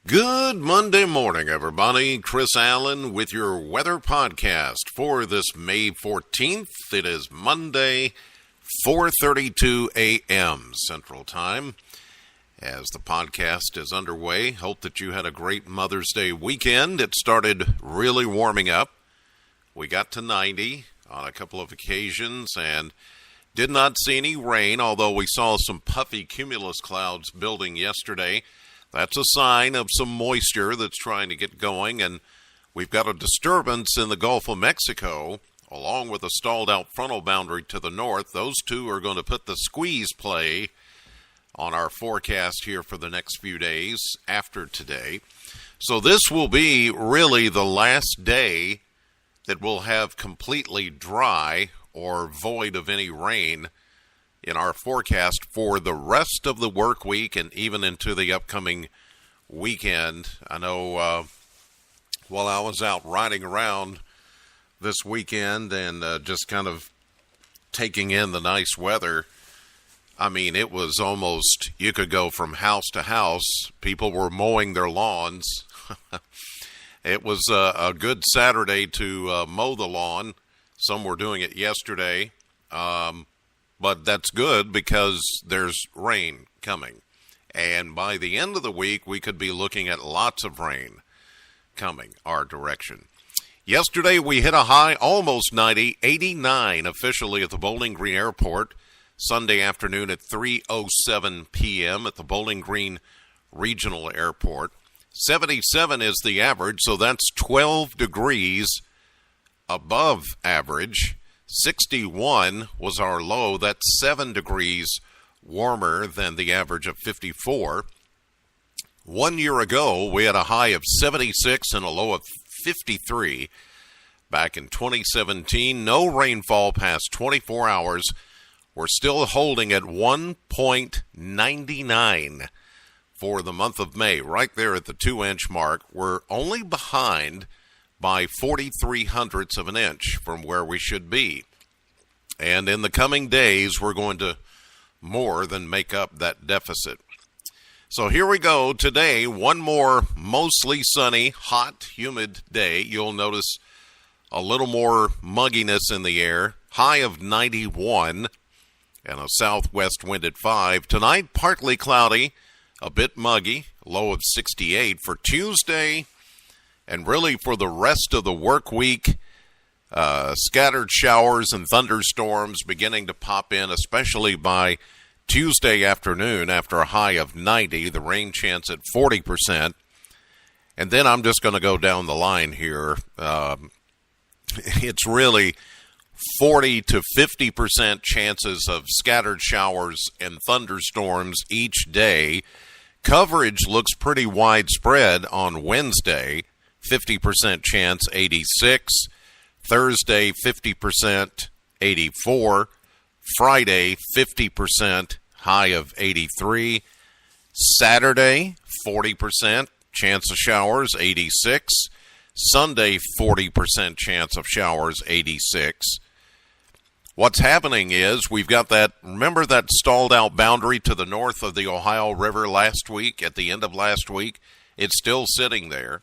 Good Monday morning, everybody. Chris Allen with your weather podcast for this May 14th. It is Monday, 4:32 a.m. Central Time. As the podcast is underway, hope that you had a great Mother's Day weekend. It started really warming up. We got to 90 on a couple of occasions and did not see any rain, although we saw some puffy cumulus clouds building yesterday. That's a sign of some moisture that's trying to get going, and we've got a disturbance in the Gulf of Mexico, along with a stalled-out frontal boundary to the north. Those two are going to put the squeeze play on our forecast here for the next few days after today. So this will be really the last day that we'll have completely dry or void of any rain in our forecast for the rest of the work week and even into the upcoming weekend. I know while I was out riding around this weekend and just kind of taking in the nice weather, I mean, it was almost, you could go from house to house. People were mowing their lawns. It was a good Saturday to mow the lawn. Some were doing it yesterday. But that's good because there's rain coming. And by the end of the week, we could be looking at lots of rain coming our direction. Yesterday, we hit a high almost 90, 89 officially at the Bowling Green Airport. Sunday afternoon at 3:07 p.m. at the Bowling Green Regional Airport. 77 is the average, so that's 12 degrees above average. 61 was our low. That's 7 degrees warmer than the average of 54. 1 year ago, we had a high of 76 and a low of 53. Back in 2017, no rainfall past 24 hours. We're still holding at 1.99 for the month of May, right there at the 2-inch mark. We're only behind by 43 hundredths of an inch from where we should be. And in the coming days, we're going to more than make up that deficit. So here we go. Today, one more mostly sunny, hot, humid day. You'll notice a little more mugginess in the air. High of 91 and a southwest wind at 5. Tonight, partly cloudy, a bit muggy, low of 68 for Tuesday. And really for the rest of the work week, scattered showers and thunderstorms beginning to pop in, especially by Tuesday afternoon after a high of 90, the rain chance at 40%. And then I'm just going to go down the line here. It's really 40 to 50% chances of scattered showers and thunderstorms each day. Coverage looks pretty widespread on Wednesday. 50% chance, 86. Thursday, 50%, 84. Friday, 50%, high of 83. Saturday, 40% chance of showers, 86. Sunday, 40% chance of showers, 86. What's happening is we've got that, remember that stalled out boundary to the north of the Ohio River last week, at the end of last week? It's still sitting there.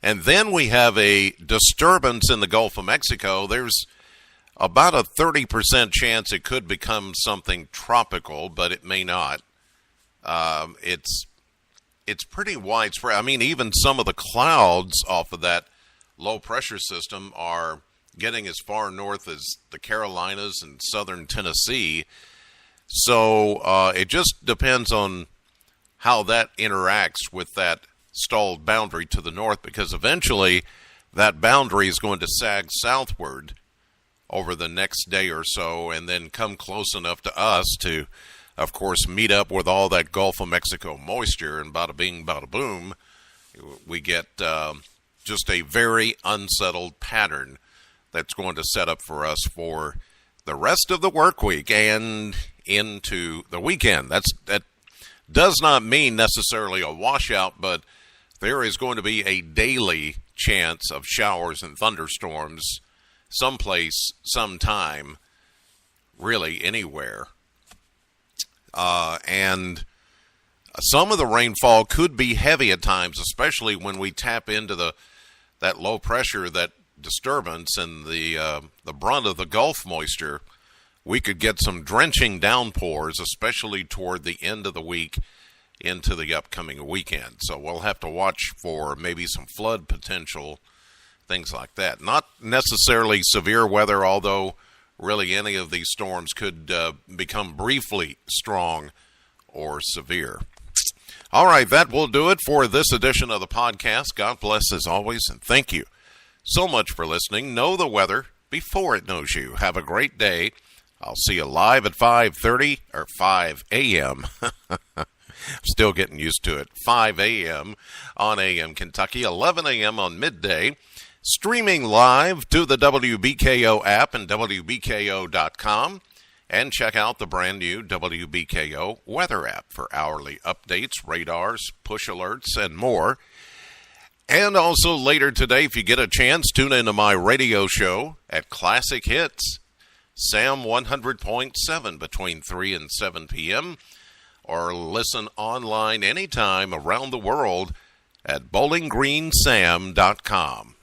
And then we have a disturbance in the Gulf of Mexico. There's about a 30% chance it could become something tropical, but it may not. It's pretty widespread. I mean, even some of the clouds off of that low pressure system are getting as far north as the Carolinas and southern Tennessee. So it just depends on how that interacts with that stalled boundary to the north, because eventually that boundary is going to sag southward over the next day or so and then come close enough to us to, of course, meet up with all that Gulf of Mexico moisture, and bada bing, bada boom, we get just a very unsettled pattern that's going to set up for us for the rest of the work week and into the weekend. That does not mean necessarily a washout, but there is going to be a daily chance of showers and thunderstorms someplace, sometime, really anywhere. And Some of the rainfall could be heavy at times, especially when we tap into that low pressure, that disturbance, and the brunt of the Gulf moisture. We could get some drenching downpours, especially toward the end of the week into the upcoming weekend. So we'll have to watch for maybe some flood potential, things like that. Not necessarily severe weather, although really any of these storms could become briefly strong or severe. All right, that will do it for this edition of the podcast. God bless as always, and thank you so much for listening. Know the weather before it knows you. Have a great day. I'll see you live at 5:30 or 5 a.m. I'm still getting used to it. 5 a.m. on AM Kentucky, 11 a.m. on midday. Streaming live to the WBKO app and WBKO.com. And check out the brand new WBKO weather app for hourly updates, radars, push alerts, and more. And also later today, if you get a chance, tune into my radio show at Classic Hits, Sam 100.7 between 3 and 7 p.m. Or listen online anytime around the world at bowlinggreensam.com.